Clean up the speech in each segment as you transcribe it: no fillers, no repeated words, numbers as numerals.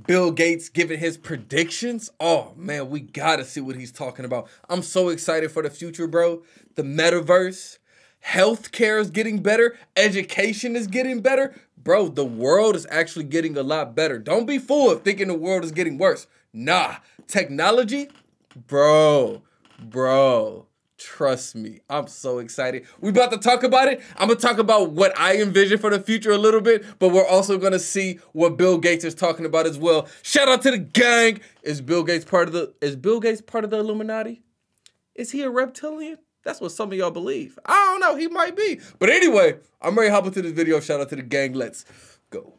Bill Gates giving his predictions. Oh man, we gotta see what he's talking about. I'm so excited for the future, bro. The metaverse, healthcare is getting better, education is getting better. Bro, the world is actually getting a lot better. Don't be fooled thinking the world is getting worse. Nah, technology, bro, trust me, I'm so excited. We about to talk about it. I'm gonna talk about what I envision for the future a little bit, but we're also gonna see what Bill Gates is talking about as well. Shout out to the gang. Is Bill Gates part of the Illuminati? Is he a reptilian? That's what some of y'all believe. I don't know, he might be. But anyway, I'm ready to hop into this video. Shout out to the gang. Let's go.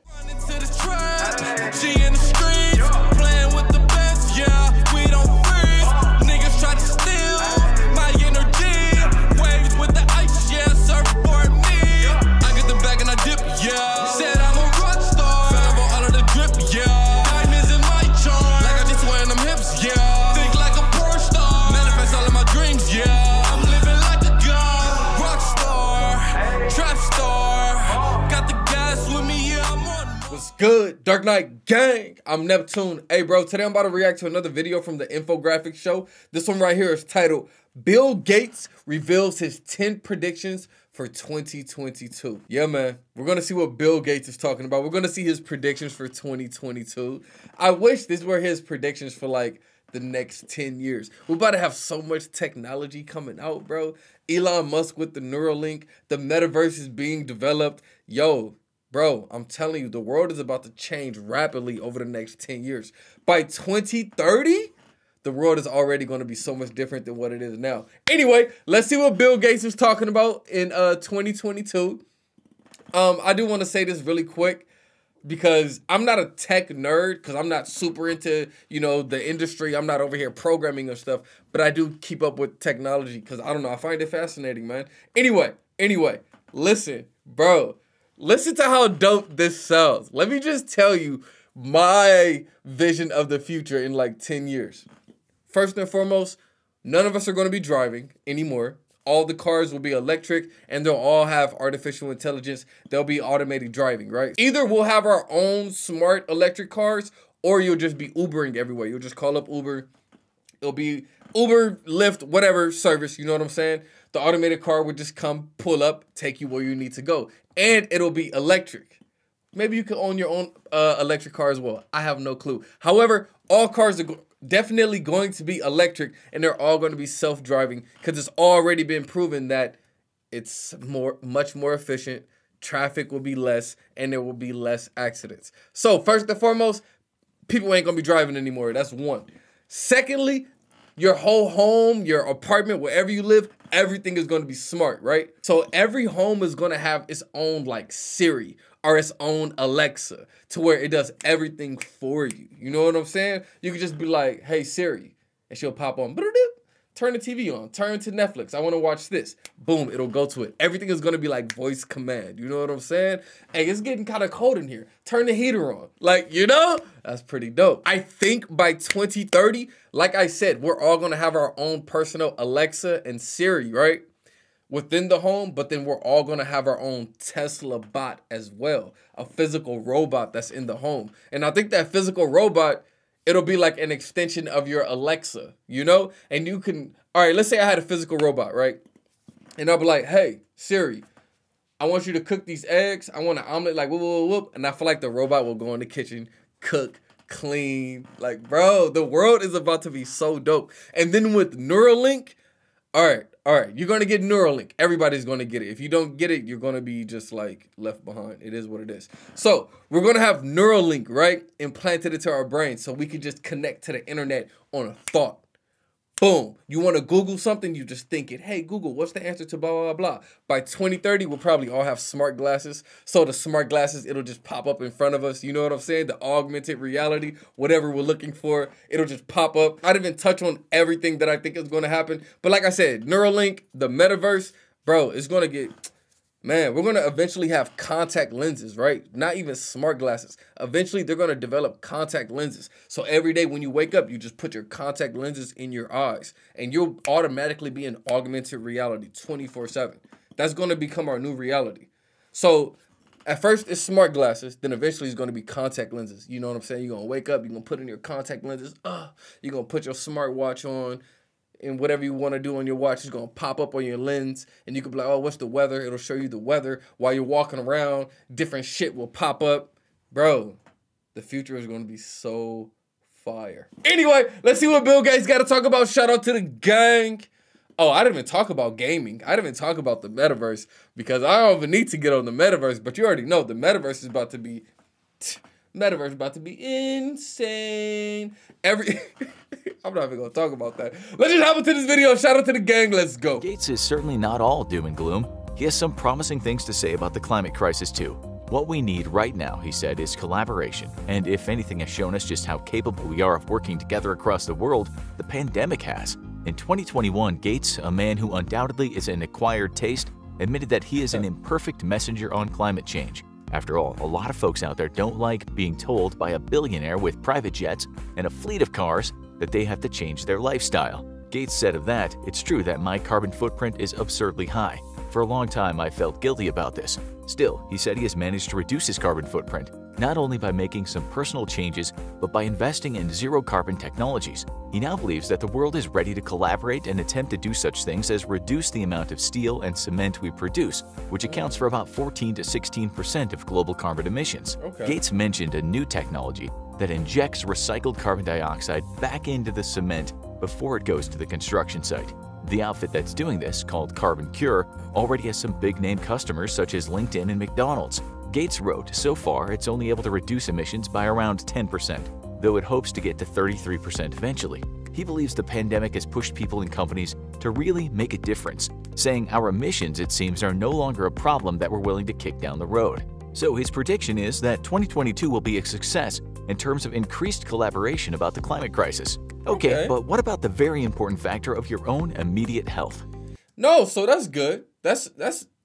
Good Dark Knight gang, I'm Neptune. Hey bro, today I'm about to react to another video from the infographic show. This one right here is titled Bill Gates reveals his 10 predictions for 2022. Yeah man, we're gonna see what Bill Gates is talking about. We're gonna see his predictions for 2022. I wish these were his predictions for like the next 10 years. We're about to have so much technology coming out, bro. Elon Musk with the Neuralink, the metaverse is being developed. Yo, bro, I'm telling you, the world is about to change rapidly over the next 10 years. By 2030, the world is already going to be so much different than what it is now. Anyway, let's see what Bill Gates is talking about in 2022. I do want to say this really quick because I'm not a tech nerd, because I'm not super into, you know, the industry. I'm not over here programming or stuff, but I do keep up with technology because, I don't know, I find it fascinating, man. Anyway, listen, bro. Listen to how dope this sounds. Let me just tell you my vision of the future in like 10 years. First and foremost, none of us are going to be driving anymore. All the cars will be electric and they'll all have artificial intelligence. They'll be automated driving, right? Either we'll have our own smart electric cars or you'll just be Ubering everywhere. You'll just call up Uber. It'll be Uber, Lyft, whatever service, you know what I'm saying? The automated car would just come, pull up, take you where you need to go. And it'll be electric. Maybe you could own your own electric car as well. I have no clue. However, all cars are definitely going to be electric and they're all going to be self-driving because it's already been proven that it's much more efficient, traffic will be less, and there will be less accidents. So first and foremost, people ain't going to be driving anymore. That's one. Secondly, your whole home, your apartment, wherever you live, everything is going to be smart, right? So every home is going to have its own like Siri or its own Alexa to where it does everything for you. You know what I'm saying? You could just be like, hey Siri, and she'll pop on, turn the TV on, turn to Netflix. I want to watch this. Boom, it'll go to it. Everything is going to be like voice command. You know what I'm saying? Hey, it's getting kind of cold in here. Turn the heater on. Like, you know, that's pretty dope. I think by 2030, like I said, we're all going to have our own personal Alexa and Siri, right? Within the home, but then we're all going to have our own Tesla bot as well. A physical robot that's in the home. And I think that physical robot, it'll be like an extension of your Alexa, you know? And you can, all right, let's say I had a physical robot, right? And I'll be like, hey, Siri, I want you to cook these eggs. I want an omelet, like whoop, whoop, whoop. And I feel like the robot will go in the kitchen, cook, clean. Like, bro, the world is about to be so dope. And then with Neuralink, all right, you're going to get Neuralink. Everybody's going to get it. If you don't get it, you're going to be just like left behind. It is what it is. So we're going to have Neuralink, right? Implanted into our brain so we can just connect to the internet on a thought. Boom. You want to Google something, you just think it. Hey, Google, what's the answer to blah, blah, blah. By 2030, we'll probably all have smart glasses. So the smart glasses, it'll just pop up in front of us. You know what I'm saying? The augmented reality, whatever we're looking for, it'll just pop up. I didn't even touch on everything that I think is going to happen. But like I said, Neuralink, the metaverse, bro, it's going to get... Man, we're going to eventually have contact lenses, right? Not even smart glasses. Eventually, they're going to develop contact lenses. So every day when you wake up, you just put your contact lenses in your eyes. And you'll automatically be in augmented reality 24/7. That's going to become our new reality. So At first, it's smart glasses. Then eventually, it's going to be contact lenses. You know what I'm saying? You're going to wake up. You're going to put in your contact lenses. You're going to put your smartwatch on. And whatever you want to do on your watch is going to pop up on your lens. And you can be like, oh, what's the weather? It'll show you the weather. While you're walking around, different shit will pop up. Bro, the future is going to be so fire. Anyway, let's see what Bill Gates got to talk about. Shout out to the gang. Oh, I didn't even talk about gaming. I didn't even talk about the metaverse because I don't even need to get on the metaverse. But you already know the metaverse is about to be insane. I'm not even gonna talk about that. Let's just hop into this video. Shout out to the gang. Let's go. Gates is certainly not all doom and gloom. He has some promising things to say about the climate crisis too. What we need right now, he said, is collaboration. And if anything has shown us just how capable we are of working together across the world, the pandemic has. In 2021, Gates, a man who undoubtedly is an acquired taste, admitted that he is an imperfect messenger on climate change. After all, a lot of folks out there don't like being told by a billionaire with private jets and a fleet of cars that they have to change their lifestyle. Gates said of that, "It's true that my carbon footprint is absurdly high. For a long time, I felt guilty about this. Still, he said he has managed to reduce his carbon footprint, not only by making some personal changes, but by investing in zero-carbon technologies. He now believes that the world is ready to collaborate and attempt to do such things as reduce the amount of steel and cement we produce, which accounts for about 14 to 16% of global carbon emissions." Okay. Gates mentioned a new technology that injects recycled carbon dioxide back into the cement before it goes to the construction site. The outfit that's doing this, called Carbon Cure, already has some big-name customers such as LinkedIn and McDonald's. Gates wrote, so far, it's only able to reduce emissions by around 10%, though it hopes to get to 33% eventually. He believes the pandemic has pushed people and companies to really make a difference, saying our emissions, it seems, are no longer a problem that we're willing to kick down the road. So his prediction is that 2022 will be a success in terms of increased collaboration about the climate crisis. Okay, but what about the very important factor of your own immediate health? No, so that's good. That's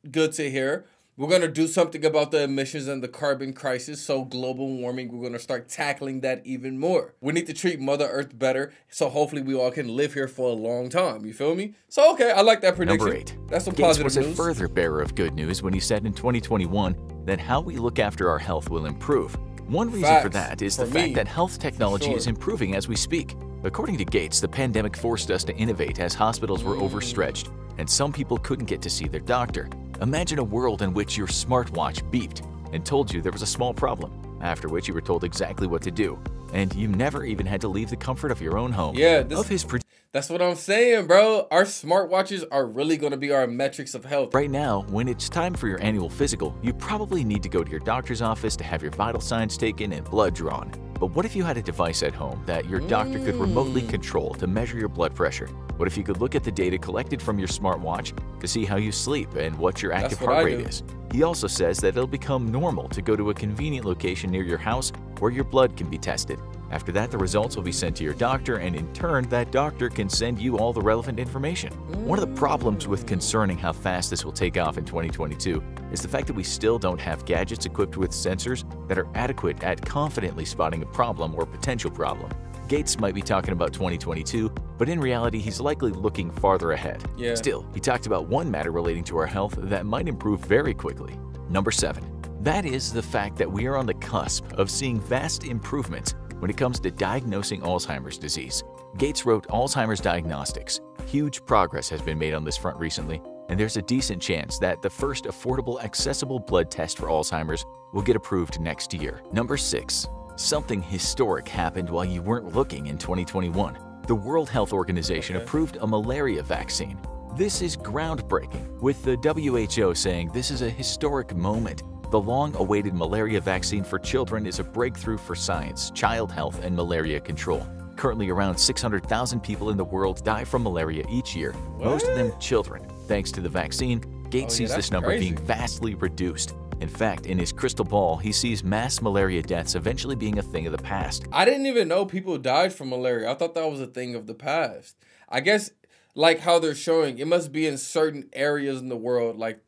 good to hear. We're going to do something about the emissions and the carbon crisis. So global warming, we're going to start tackling that even more. We need to treat Mother Earth better. So hopefully we all can live here for a long time. You feel me? So, okay, I like that prediction. Number 8. That's some Gates positive was news. a further bearer of good news when he said in 2021 that how we look after our health will improve. One reason for that is the fact that health technology is improving as we speak. According to Gates, the pandemic forced us to innovate as hospitals were overstretched, and some people couldn't get to see their doctor. Imagine a world in which your smartwatch beeped and told you there was a small problem, after which you were told exactly what to do, and you never even had to leave the comfort of your own home. Yeah, that's what I'm saying, bro. Our smartwatches are really going to be our metrics of health. Right now, when it's time for your annual physical, you probably need to go to your doctor's office to have your vital signs taken and blood drawn. But what if you had a device at home that your doctor could remotely control to measure your blood pressure? What if you could look at the data collected from your smartwatch to see how you sleep and what your active heart rate is? He also says that it'll become normal to go to a convenient location near your house where your blood can be tested. After that, the results will be sent to your doctor, and in turn, that doctor can send you all the relevant information. One of the problems with concerning how fast this will take off in 2022 is the fact that we still don't have gadgets equipped with sensors that are adequate at confidently spotting a problem or potential problem. Gates might be talking about 2022, but in reality, he's likely looking farther ahead. Still, he talked about one matter relating to our health that might improve very quickly. Number 7. That is the fact that we are on the cusp of seeing vast improvements when it comes to diagnosing Alzheimer's disease. Gates wrote Alzheimer's diagnostics. Huge progress has been made on this front recently, and there's a decent chance that the first affordable, accessible blood test for Alzheimer's will get approved next year. Number 6. Something historic happened while you weren't looking in 2021. The World Health Organization approved a malaria vaccine. This is groundbreaking, with the WHO saying this is a historic moment. The long-awaited malaria vaccine for children is a breakthrough for science, child health, and malaria control. Currently, around 600,000 people in the world die from malaria each year, most of them children. Thanks to the vaccine, Gates sees this number being vastly reduced. In fact, in his crystal ball, he sees mass malaria deaths eventually being a thing of the past. I didn't even know people died from malaria. I thought that was a thing of the past. I guess, like how they're showing, it must be in certain areas in the world, like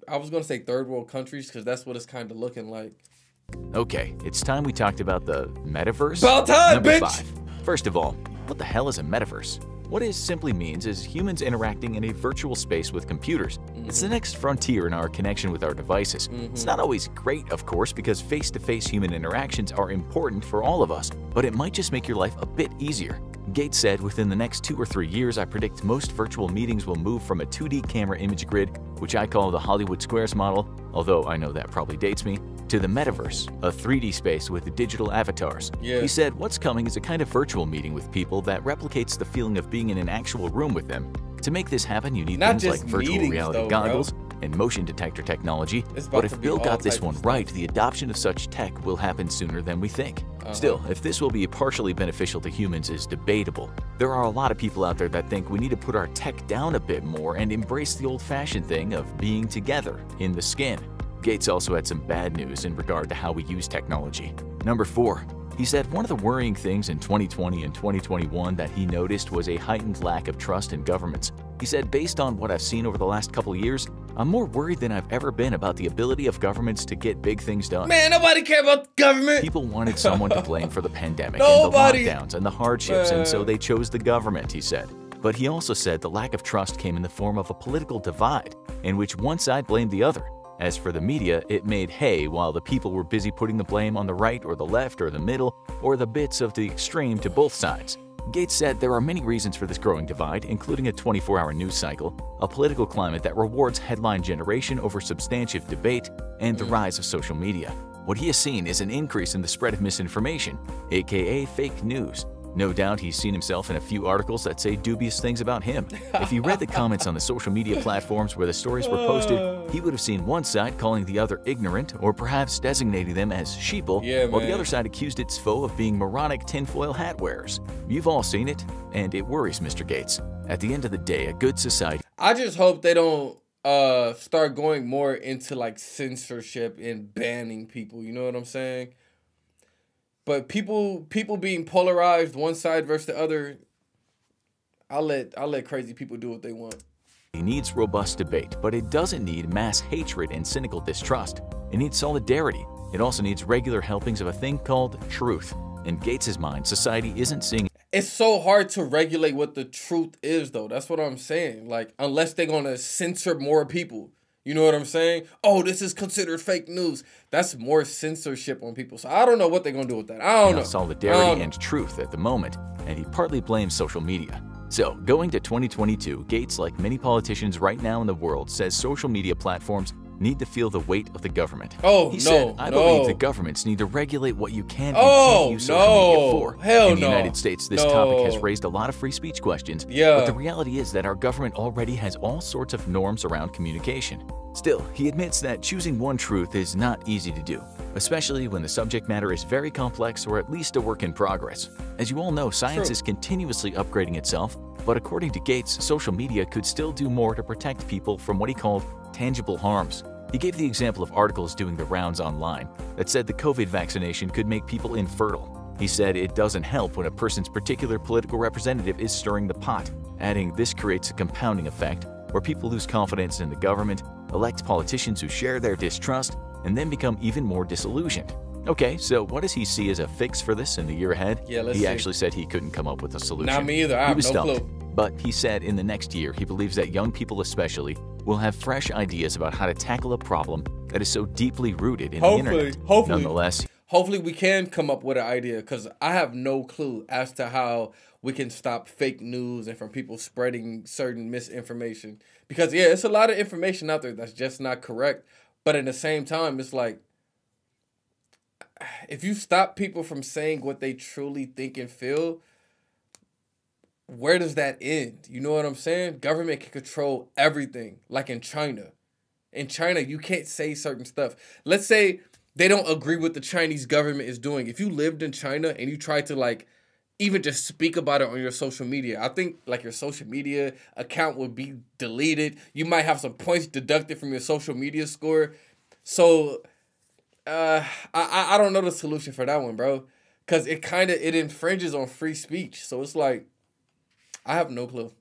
I was going to say third world countries, because that's what it's kind of looking like. Okay, it's time we talked about the metaverse. About time, Number bitch! 5. First of all, what the hell is a metaverse? What it simply means is humans interacting in a virtual space with computers. It's the next frontier in our connection with our devices. It's not always great, of course, because face-to-face human interactions are important for all of us, but it might just make your life a bit easier. Gates said, within the next 2 or 3 years, I predict most virtual meetings will move from a 2D camera image grid, which I call the Hollywood Squares model, although I know that probably dates me, to the metaverse, a 3D space with digital avatars. He said, what's coming is a kind of virtual meeting with people that replicates the feeling of being in an actual room with them. To make this happen, you need things like virtual reality goggles and motion detector technology, but if Bill got this one right, the adoption of such tech will happen sooner than we think. Still, if this will be partially beneficial to humans is debatable. There are a lot of people out there that think we need to put our tech down a bit more and embrace the old-fashioned thing of being together in the skin. Gates also had some bad news in regard to how we use technology. Number 4. He said one of the worrying things in 2020 and 2021 that he noticed was a heightened lack of trust in governments. He said, based on what I've seen over the last couple of years, I'm more worried than I've ever been about the ability of governments to get big things done. Man, nobody care about the government. People wanted someone to blame for the pandemic and the lockdowns and the hardships, and so they chose the government, he said. But he also said the lack of trust came in the form of a political divide, in which one side blamed the other. As for the media, it made hay while the people were busy putting the blame on the right or the left or the middle or the bits of the extreme to both sides. Gates said there are many reasons for this growing divide, including a 24-hour news cycle, a political climate that rewards headline generation over substantive debate, and the rise of social media. What he has seen is an increase in the spread of misinformation, aka fake news. No doubt he's seen himself in a few articles that say dubious things about him. If he read the comments on the social media platforms where the stories were posted, he would have seen one side calling the other ignorant or perhaps designating them as sheeple, while the other side accused its foe of being moronic tinfoil hat wearers. You've all seen it, and it worries Mr. Gates. At the end of the day, a good society... I just hope they don't start going more into like censorship and banning people, you know what I'm saying? But people being polarized one side versus the other, I'll let crazy people do what they want. It needs robust debate, but it doesn't need mass hatred and cynical distrust. It needs solidarity. It also needs regular helpings of a thing called truth. In Gates's mind, society isn't seeing... It's so hard to regulate what the truth is, though. That's what I'm saying. Like, unless they're gonna censor more people. You know what I'm saying? Oh, this is considered fake news. That's more censorship on people. So I don't know what they're going to do with that. I don't know. Solidarity and truth at the moment, and he partly blames social media. So, going to 2022, Gates, like many politicians right now in the world, says social media platforms need to feel the weight of the government. He said, I believe the governments need to regulate what you can and can't use social media for. In the United States, this topic has raised a lot of free speech questions, but the reality is that our government already has all sorts of norms around communication. Still, he admits that choosing one truth is not easy to do, especially when the subject matter is very complex or at least a work in progress. As you all know, science is continuously upgrading itself, but according to Gates, social media could still do more to protect people from what he called tangible harms. He gave the example of articles doing the rounds online that said the COVID vaccination could make people infertile. He said it doesn't help when a person's particular political representative is stirring the pot, adding this creates a compounding effect where people lose confidence in the government, elect politicians who share their distrust, and then become even more disillusioned. Okay, so what does he see as a fix for this in the year ahead? He actually said he couldn't come up with a solution. Not me either. I have no clue. But he said in the next year, he believes that young people especially will have fresh ideas about how to tackle a problem that is so deeply rooted in the internet. Hopefully we can come up with an idea, because I have no clue as to how we can stop fake news and from people spreading certain misinformation. Because, yeah, it's a lot of information out there that's just not correct. But at the same time, it's like, if you stop people from saying what they truly think and feel, where does that end? You know what I'm saying? Government can control everything, like in China. In China, you can't say certain stuff. Let's say they don't agree with the Chinese government is doing. If you lived in China and you tried to, like, even just speak about it on your social media, I think, like, your social media account would be deleted. You might have some points deducted from your social media score. So, I don't know the solution for that one, bro. Because it infringes on free speech. So it's like, I have no clue.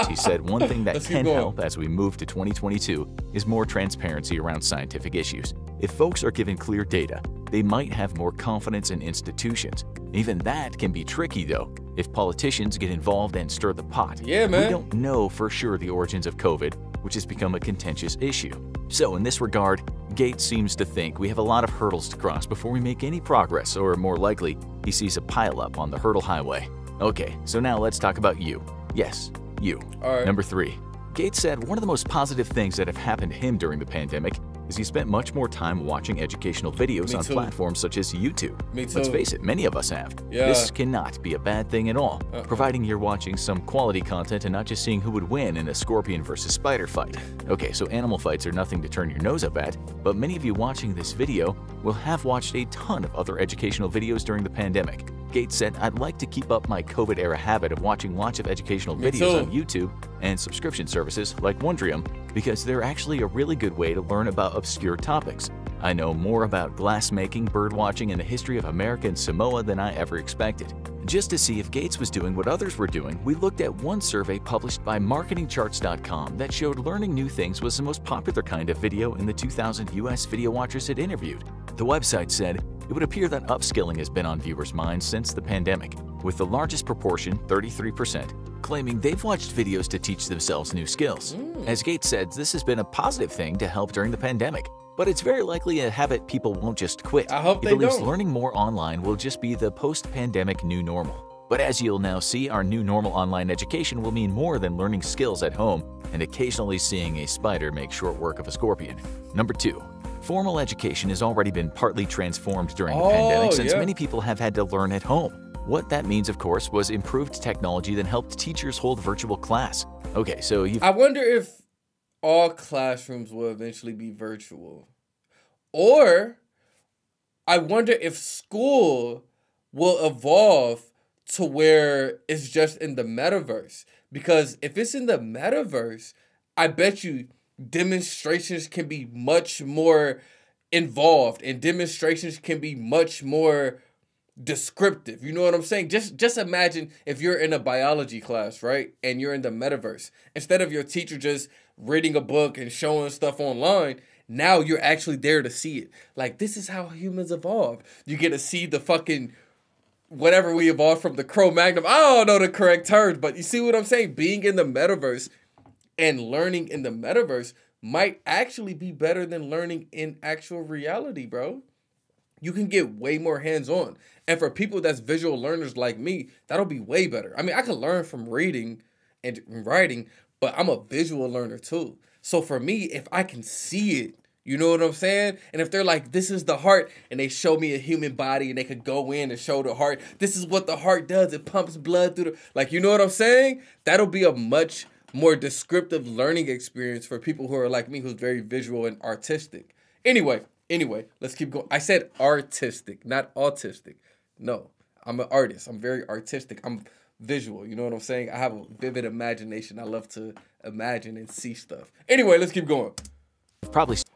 He said one thing that can help as we move to 2022 is more transparency around scientific issues. If folks are given clear data, they might have more confidence in institutions. Even that can be tricky though. if politicians get involved and stir the pot. Yeah, man. We don't know for sure the origins of COVID, which has become a contentious issue. So in this regard, Gates seems to think we have a lot of hurdles to cross before we make any progress, or more likely, he sees a pileup on the hurdle highway. Okay, so now let's talk about you. Yes, you. All right. Number 3. Gates said one of the most positive things that have happened to him during the pandemic is he spent much more time watching educational videos on platforms such as YouTube. Me too. Let's face it, many of us have. Yeah. This cannot be a bad thing at all, providing you're watching some quality content and not just seeing who would win in a scorpion versus spider fight. Okay, so animal fights are nothing to turn your nose up at, but many of you watching this video will have watched a ton of other educational videos during the pandemic. Gates said, I'd like to keep up my COVID-era habit of watching lots of educational videos on YouTube and subscription services like Wondrium because they're actually a really good way to learn about obscure topics. I know more about glass making, bird watching, and the history of America and Samoa than I ever expected. Just to see if Gates was doing what others were doing, we looked at one survey published by marketingcharts.com that showed learning new things was the most popular kind of video in the 2,000 US video watchers it interviewed. The website said, it would appear that upskilling has been on viewers' minds since the pandemic, with the largest proportion, 33%, claiming they've watched videos to teach themselves new skills. As Gates said, this has been a positive thing to help during the pandemic, but it's very likely a habit people won't just quit. I hope he they believes don't. learning more online will just be the post-pandemic new normal. But as you'll now see, our new normal online education will mean more than learning skills at home and occasionally seeing a spider make short work of a scorpion. Number 2. Formal education has already been partly transformed during the pandemic since many people have had to learn at home. What that means, of course, was improved technology that helped teachers hold virtual class. Okay, so I wonder if all classrooms will eventually be virtual. Or I wonder if school will evolve to where it's just in the metaverse. Because if it's in the metaverse, I bet you demonstrations can be much more involved and demonstrations can be much more descriptive. You know what I'm saying? Just imagine if you're in a biology class, right? And you're in the metaverse. Instead of your teacher just reading a book and showing stuff online, now you're actually there to see it. Like, this is how humans evolve. You get to see the fucking whatever we evolved from, the Cro-Magnon. I don't know the correct terms, but you see what I'm saying? Being in the metaverse and learning in the metaverse might actually be better than learning in actual reality, bro. You can get way more hands-on. And for people that's visual learners like me, that'll be way better. I mean, I can learn from reading and writing, but I'm a visual learner too. So for me, if I can see it, you know what I'm saying? And if they're like, this is the heart, and they show me a human body and they could go in and show the heart, this is what the heart does. It pumps blood through the, like, you know what I'm saying? That'll be a much more descriptive learning experience for people who are like me, who's very visual and artistic. Anyway, let's keep going. I said artistic, not autistic. No, I'm an artist. I'm very artistic. I'm visual. You know what I'm saying? I have a vivid imagination. I love to imagine and see stuff. Anyway, let's keep going.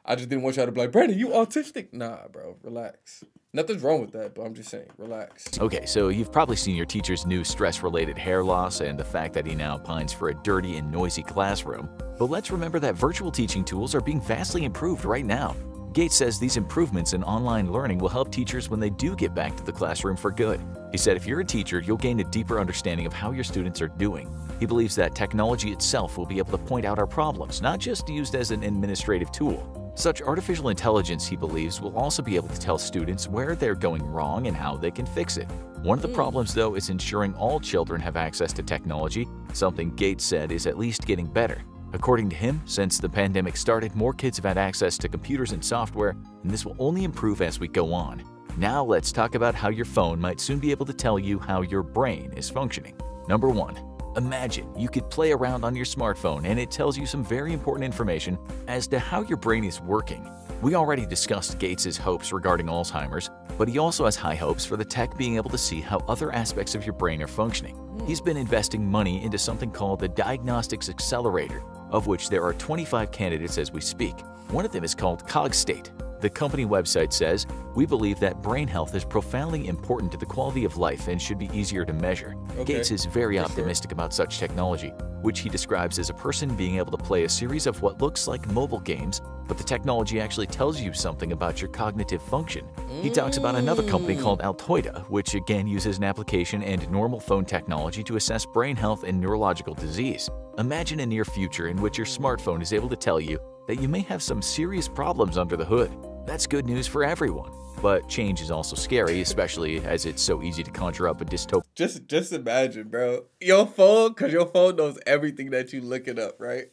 I just didn't want y'all to be like, Brandon, you autistic? Nah, bro, relax. Nothing's wrong with that, but I'm just saying, relax. Okay, so you've probably seen your teacher's new stress-related hair loss and the fact that he now pines for a dirty and noisy classroom. But let's remember that virtual teaching tools are being vastly improved right now. Gates says these improvements in online learning will help teachers when they do get back to the classroom for good. He said if you're a teacher, you'll gain a deeper understanding of how your students are doing. He believes that technology itself will be able to point out our problems, not just used as an administrative tool. Such artificial intelligence, he believes, will also be able to tell students where they're going wrong and how they can fix it. One of the problems, though, is ensuring all children have access to technology, something Gates said is at least getting better. According to him, since the pandemic started, more kids have had access to computers and software, and this will only improve as we go on. Now let's talk about how your phone might soon be able to tell you how your brain is functioning. Number 1. Imagine you could play around on your smartphone and it tells you some very important information as to how your brain is working. We already discussed Gates' hopes regarding Alzheimer's, but he also has high hopes for the tech being able to see how other aspects of your brain are functioning. He's been investing money into something called the Diagnostics Accelerator, of which there are 25 candidates as we speak. One of them is called Cogstate. The company website says, we believe that brain health is profoundly important to the quality of life and should be easier to measure. Gates is very optimistic about such technology, which he describes as a person being able to play a series of what looks like mobile games but the technology actually tells you something about your cognitive function. He talks about another company called Altoida, which again uses an application and normal phone technology to assess brain health and neurological disease. Imagine a near future in which your smartphone is able to tell you that you may have some serious problems under the hood. That's good news for everyone. But change is also scary, especially as it's so easy to conjure up a dystopian. Just imagine, bro. Your phone, because your phone knows everything that you looking up, right?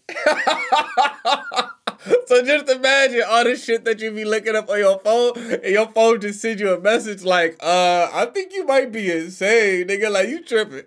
So just imagine all the shit that you be looking up on your phone, and your phone just sends you a message like, I think you might be insane, nigga. Like, you tripping.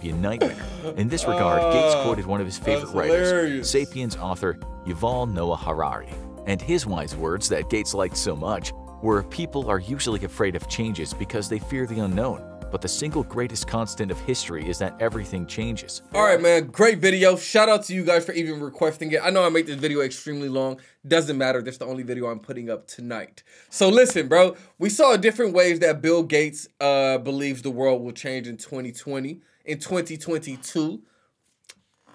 Nightmare. In this regard, Gates quoted one of his favorite writers, Sapiens author Yuval Noah Harari. And his wise words that Gates liked so much were, people are usually afraid of changes because they fear the unknown. But the single greatest constant of history is that everything changes. All right, man, great video. Shout out to you guys for even requesting it. I know I make this video extremely long. Doesn't matter. That's the only video I'm putting up tonight. So listen, bro, we saw different ways that Bill Gates believes the world will change in 2020, in 2022.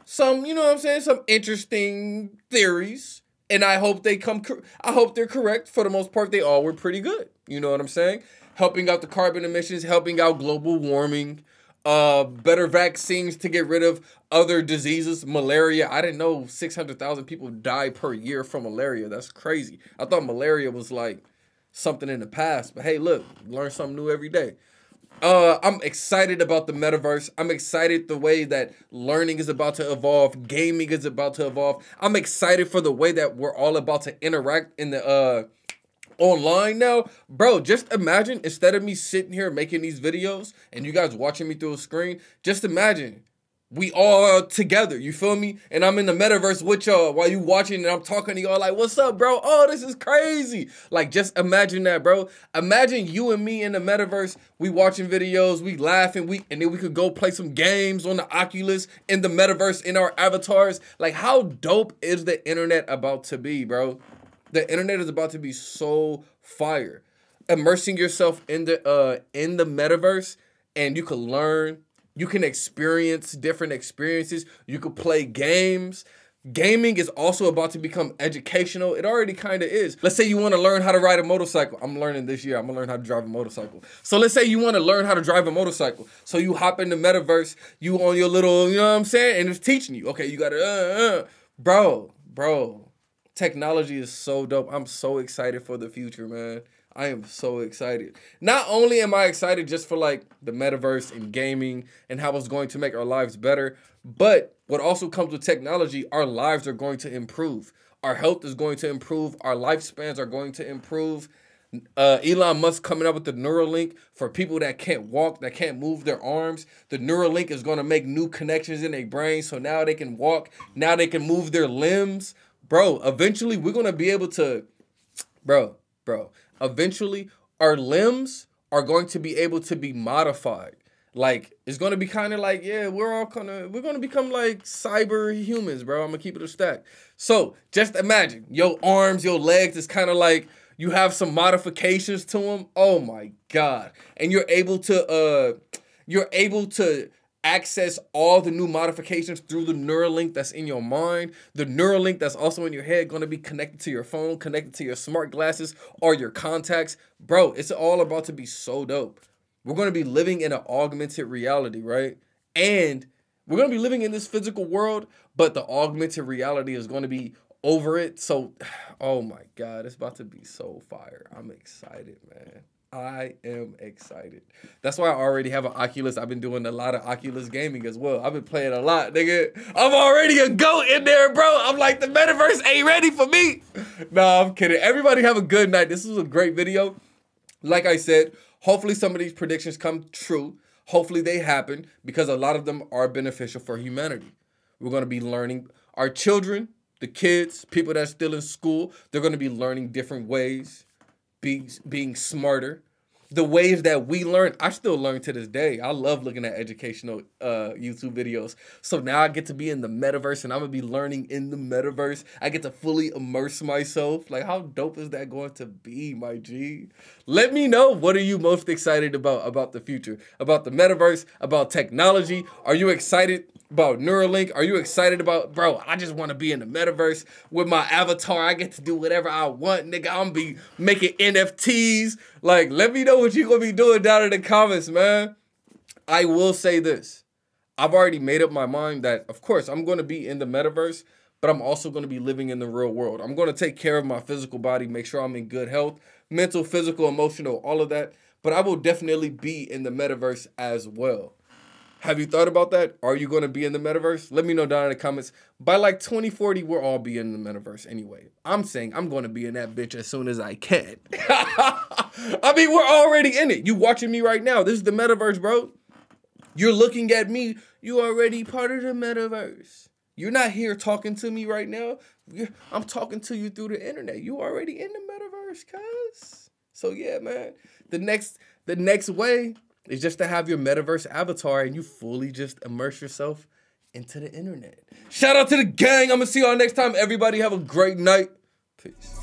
Some, you know what I'm saying, some interesting theories. And I hope they're correct. For the most part, they all were pretty good. You know what I'm saying? Helping out the carbon emissions, helping out global warming, better vaccines to get rid of other diseases, malaria. I didn't know 600,000 people die per year from malaria. That's crazy. I thought malaria was like something in the past. But hey, look, learn something new every day. I'm excited about the metaverse. I'm excited the way that learning is about to evolve. Gaming is about to evolve. I'm excited for the way that we're all about to interact in the online now. Bro, just imagine, instead of me sitting here making these videos and you guys watching me through a screen, just imagine we all together, you feel me? And I'm in the metaverse with y'all while you watching and I'm talking to y'all like, what's up, bro? Oh, this is crazy. Like, just imagine that, bro. Imagine you and me in the metaverse, we watching videos, we laughing, and then we could go play some games on the Oculus in the metaverse in our avatars. Like, how dope is the internet about to be, bro? The internet is about to be so fire. Immersing yourself in the metaverse, and you can learn. You can experience different experiences. You could play games. Gaming is also about to become educational. It already kind of is. Let's say you want to learn how to ride a motorcycle. I'm learning this year. I'm going to learn how to drive a motorcycle. So let's say you want to learn how to drive a motorcycle. So you hop in the metaverse. You on your little, you know what I'm saying? And it's teaching you. Okay, you got to, Bro. Technology is so dope. I'm so excited for the future, man. I am so excited. Not only am I excited just for like the metaverse and gaming and how it's going to make our lives better, but what also comes with technology, our lives are going to improve. Our health is going to improve. Our lifespans are going to improve. Elon Musk coming up with the Neuralink for people that can't walk, that can't move their arms. The Neuralink is going to make new connections in their brain, so now they can walk. Now they can move their limbs. Bro, eventually we're going to be able to, bro, eventually our limbs are going to be able to be modified. Like, it's going to be kind of like, yeah, we're going to become like cyber humans, bro. I'm going to keep it a stack. So just imagine your arms, your legs is kind of like you have some modifications to them. Oh my God. And you're able to access all the new modifications through the Neuralink that's in your mind. The Neuralink that's also in your head going to be connected to your phone, connected to your smart glasses or your contacts. Bro, it's all about to be so dope. We're going to be living in an augmented reality, right? And we're going to be living in this physical world, but the augmented reality is going to be over it. So, oh my God, it's about to be so fire. I'm excited, man. I am excited. That's why I already have an Oculus. I've been doing a lot of Oculus gaming as well. I've been playing a lot, nigga. I'm already a GOAT in there, bro. I'm like, the metaverse ain't ready for me. Nah, I'm kidding. Everybody have a good night. This was a great video. Like I said, hopefully some of these predictions come true. Hopefully they happen because a lot of them are beneficial for humanity. We're going to be learning. Our children, the kids, people that's still in school, they're going to be learning different ways, being smarter. the ways that we learn, I still learn to this day. I love looking at educational YouTube videos. So now I get to be in the metaverse and I'm going to be learning in the metaverse. I get to fully immerse myself. Like, how dope is that going to be, my G? Let me know, what are you most excited about the future? About the metaverse? About technology? Are you excited about Neuralink? Are you excited about, bro, I just want to be in the metaverse with my avatar. I get to do whatever I want, nigga. I'm going to be making NFTs. Like, let me know what you going to be doing down in the comments, man. I will say this. I've already made up my mind that, of course, I'm going to be in the metaverse, but I'm also going to be living in the real world. I'm going to take care of my physical body, make sure I'm in good health, mental, physical, emotional, all of that. But I will definitely be in the metaverse as well. Have you thought about that? Are you going to be in the metaverse? Let me know down in the comments. By like 2040, we'll all be in the metaverse anyway. I'm saying I'm going to be in that bitch as soon as I can. I mean, we're already in it. You watching me right now. This is the metaverse, bro. You're looking at me. You already part of the metaverse. You're not here talking to me right now. I'm talking to you through the internet. You already in the metaverse, cuz. So yeah, man. The next way is just to have your metaverse avatar and you fully just immerse yourself into the internet. Shout out to the gang. I'm going to see y'all next time. Everybody have a great night. Peace.